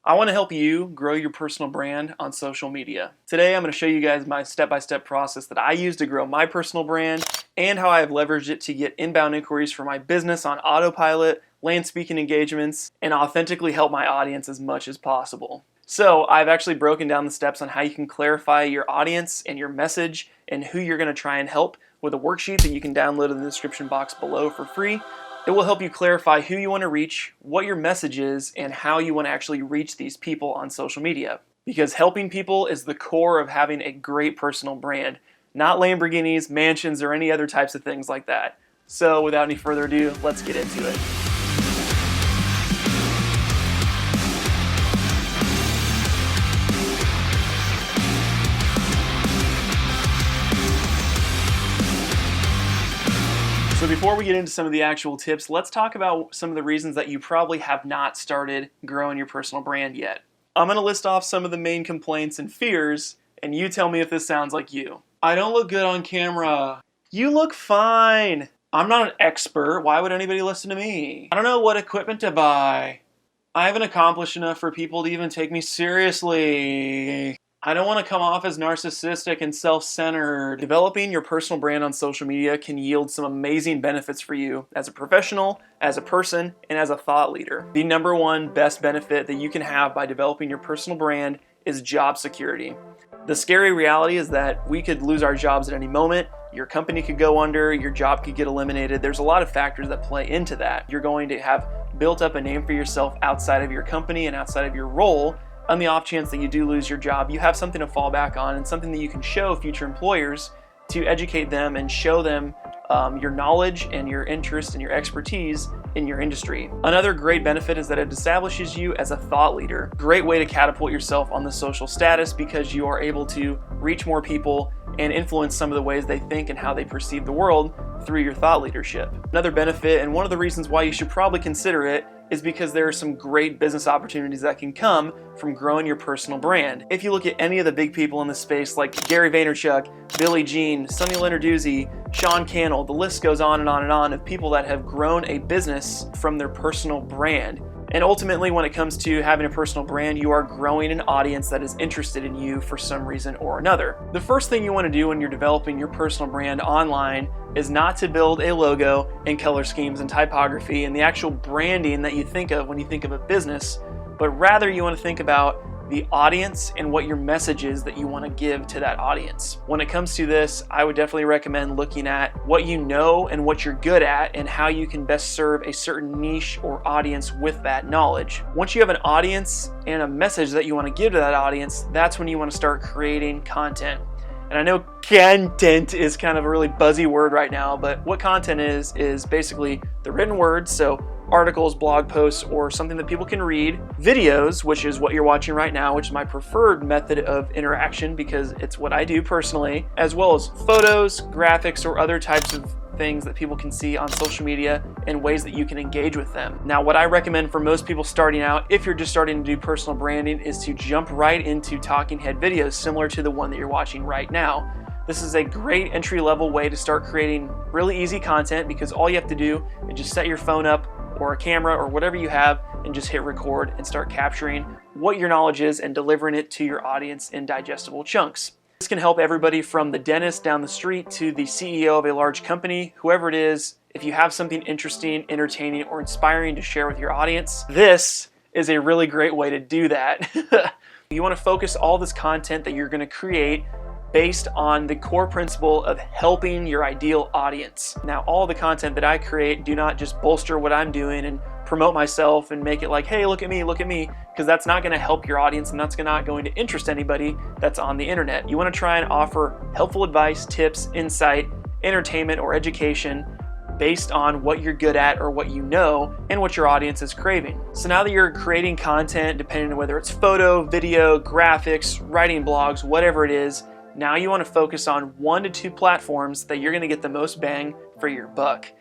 I want to help you grow your personal brand on social media. Today I'm going to show you guys my step-by-step process that I use to grow my personal brand and how I've leveraged it to get inbound inquiries for my business on autopilot, land speaking engagements, and authentically help my audience as much as possible. So I've actually broken down the steps on how you can clarify your audience and your message and who you're going to try and help with a worksheet that you can download in the description box below for free. It will help you clarify who you want to reach, what your message is, and how you want to actually reach these people on social media. Because helping people is the core of having a great personal brand, not Lamborghinis, mansions, or any other types of things like that. So without any further ado, let's get into it. So before we get into some of the actual tips, let's talk about some of the reasons that you probably have not started growing your personal brand yet. I'm going to list off some of the main complaints and fears, and you tell me if this sounds like you. I don't look good on camera. You look fine. I'm not an expert. Why would anybody listen to me? I don't know what equipment to buy. I haven't accomplished enough for people to even take me seriously. I don't want to come off as narcissistic and self-centered. Developing your personal brand on social media can yield some amazing benefits for you as a professional, as a person, and as a thought leader. The number one best benefit that you can have by developing your personal brand is job security. The scary reality is that we could lose our jobs at any moment. Your company could go under, your job could get eliminated. There's a lot of factors that play into that. You're going to have built up a name for yourself outside of your company and outside of your role. On the off chance that you do lose your job, you have something to fall back on and something that you can show future employers to educate them and show them your knowledge and your interest and your expertise in your industry. Another great benefit is that it establishes you as a thought leader. Great way to catapult yourself on the social status because you are able to reach more people and influence some of the ways they think and how they perceive the world through your thought leadership. Another benefit, and one of the reasons why you should probably consider it, is because there are some great business opportunities that can come from growing your personal brand. If you look at any of the big people in this space like Gary Vaynerchuk, Billie Jean, Sunny Lenarduzzi, Sean Cannell, the list goes on and on and on of people that have grown a business from their personal brand. And ultimately, when it comes to having a personal brand, you are growing an audience that is interested in you for some reason or another. The first thing you want to do when you're developing your personal brand online is not to build a logo and color schemes and typography and the actual branding that you think of when you think of a business, but rather you want to think about the audience and what your message is that you want to give to that audience. When it comes to this, I would definitely recommend looking at what you know and what you're good at and how you can best serve a certain niche or audience with that knowledge. Once you have an audience and a message that you want to give to that audience, that's when you want to start creating content. And I know content is kind of a really buzzy word right now, but what content is basically the written word, so articles, blog posts, or something that people can read. Videos, which is what you're watching right now, which is my preferred method of interaction because it's what I do personally, as well as photos, graphics, or other types of things that people can see on social media and ways that you can engage with them. Now, what I recommend for most people starting out, if you're just starting to do personal branding, is to jump right into talking head videos similar to the one that you're watching right now. This is a great entry-level way to start creating really easy content because all you have to do is just set your phone up or a camera or whatever you have and just hit record and start capturing what your knowledge is and delivering it to your audience in digestible chunks. This can help everybody from the dentist down the street to the CEO of a large company, whoever it is. If you have something interesting, entertaining, or inspiring to share with your audience, this is a really great way to do that. You want to focus all this content that you're going to create based on the core principle of helping your ideal audience. Now, all the content that I create do not just bolster what I'm doing and promote myself and make it like, hey, look at me, because that's not going to help your audience and that's not going to interest anybody that's on the internet. You want to try and offer helpful advice, tips, insight, entertainment, or education based on what you're good at or what you know and what your audience is craving. So now that you're creating content, depending on whether it's photo, video, graphics, writing blogs, whatever it is, now you want to focus on 1 to 2 platforms that you're going to get the most bang for your buck.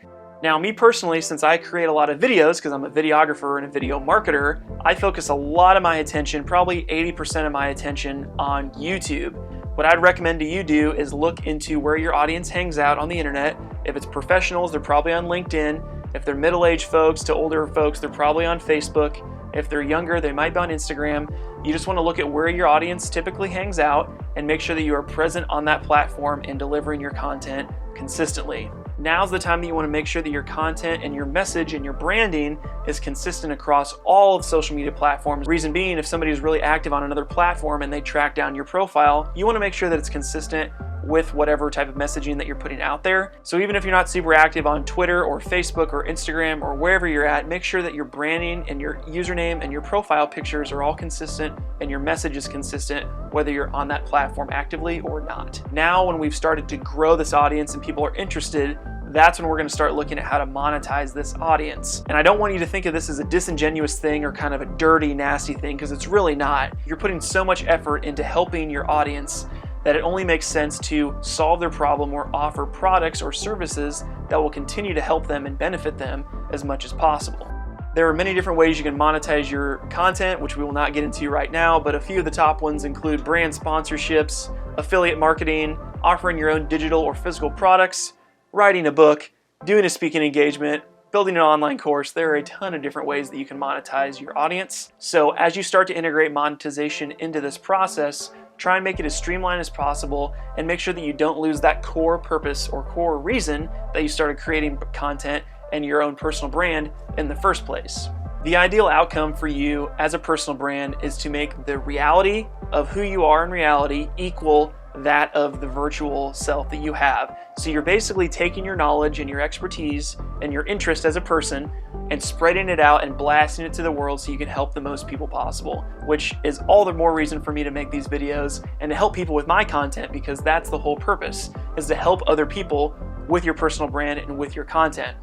Now, me personally, since I create a lot of videos because I'm a videographer and a video marketer, I focus a lot of my attention, probably 80% of my attention, on YouTube. What I'd recommend to you do is look into where your audience hangs out on the internet. If it's professionals, they're probably on LinkedIn. If they're middle-aged folks to older folks, they're probably on Facebook. If they're younger, they might be on Instagram. You just want to look at where your audience typically hangs out and make sure that you are present on that platform and delivering your content consistently. Now's the time that you want to make sure that your content and your message and your branding is consistent across all of social media platforms. Reason being, if somebody is really active on another platform and they track down your profile, you want to make sure that it's consistent with whatever type of messaging that you're putting out there. So even if you're not super active on Twitter or Facebook or Instagram or wherever you're at, make sure that your branding and your username and your profile pictures are all consistent and your message is consistent whether you're on that platform actively or not. Now, when we've started to grow this audience and people are interested, that's when we're going to start looking at how to monetize this audience. And I don't want you to think of this as a disingenuous thing or kind of a dirty, nasty thing, because it's really not. You're putting so much effort into helping your audience that it only makes sense to solve their problem or offer products or services that will continue to help them and benefit them as much as possible. There are many different ways you can monetize your content, which we will not get into right now, but a few of the top ones include brand sponsorships, affiliate marketing, offering your own digital or physical products, writing a book, doing a speaking engagement, building an online course. There are a ton of different ways that you can monetize your audience. So as you start to integrate monetization into this process, try and make it as streamlined as possible and make sure that you don't lose that core purpose or core reason that you started creating content and your own personal brand in the first place. The ideal outcome for you as a personal brand is to make the reality of who you are in reality equal that of the virtual self that you have. So you're basically taking your knowledge and your expertise and your interest as a person and spreading it out and blasting it to the world so you can help the most people possible, which is all the more reason for me to make these videos and to help people with my content, because that's the whole purpose, is to help other people with your personal brand and with your content.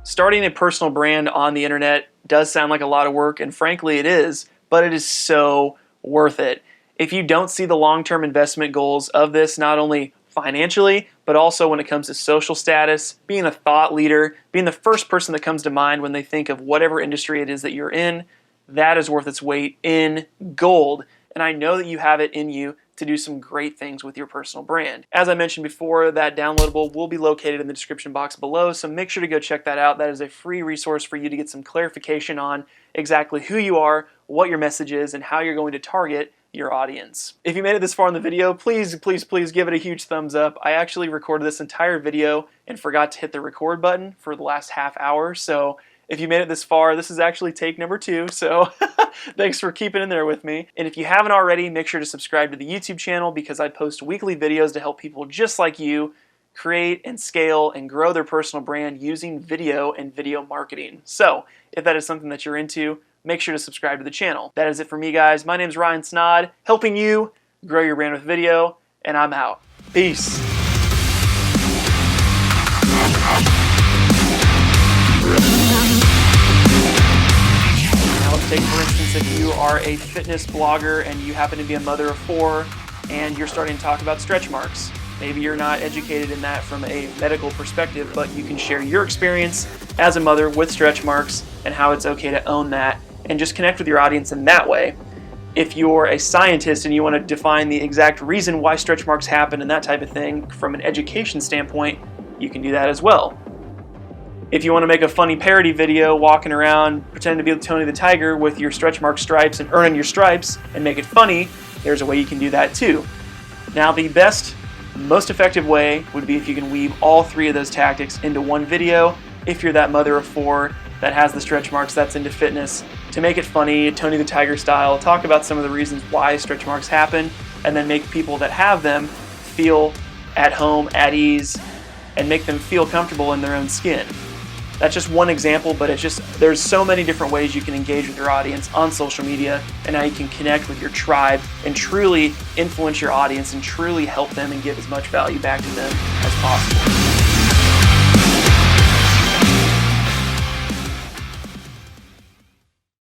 Starting a personal brand on the internet does sound like a lot of work, and frankly it is, but it is so worth it. If you don't see the long-term investment goals of this, not only financially, but also when it comes to social status, being a thought leader, being the first person that comes to mind when they think of whatever industry it is that you're in, that is worth its weight in gold. And I know that you have it in you to do some great things with your personal brand. As I mentioned before, that downloadable will be located in the description box below, so make sure to go check that out. That is a free resource for you to get some clarification on exactly who you are, what your message is, and how you're going to target your audience. If you made it this far in the video, please give it a huge thumbs up. I actually recorded this entire video and forgot to hit the record button for the last half hour, so if you made it this far, this is actually take number 2, so thanks for keeping in there with me. And if you haven't already, make sure to subscribe to the YouTube channel, because I post weekly videos to help people just like you create and scale and grow their personal brand using video and video marketing. So if that is something that you're into, make sure to subscribe to the channel. That is it for me, guys. My name's Ryan Snod, helping you grow your brand with video, and I'm out. Peace. Now let's take, for instance, if you are a fitness blogger and you happen to be a mother of 4 and you're starting to talk about stretch marks. Maybe you're not educated in that from a medical perspective, but you can share your experience as a mother with stretch marks and how it's okay to own that, and just connect with your audience in that way. If you're a scientist and you want to define the exact reason why stretch marks happen and that type of thing from an education standpoint, you can do that as well. If you want to make a funny parody video walking around pretending to be Tony the Tiger with your stretch mark stripes and earning your stripes and make it funny, there's a way you can do that too. Now the best, most effective way would be if you can weave all 3 of those tactics into one video. If you're that mother of 4 that has the stretch marks, that's into fitness, to make it funny, Tony the Tiger style, talk about some of the reasons why stretch marks happen, and then make people that have them feel at home, at ease, and make them feel comfortable in their own skin. That's just one example, but there's so many different ways you can engage with your audience on social media, and how you can connect with your tribe and truly influence your audience and truly help them and give as much value back to them as possible.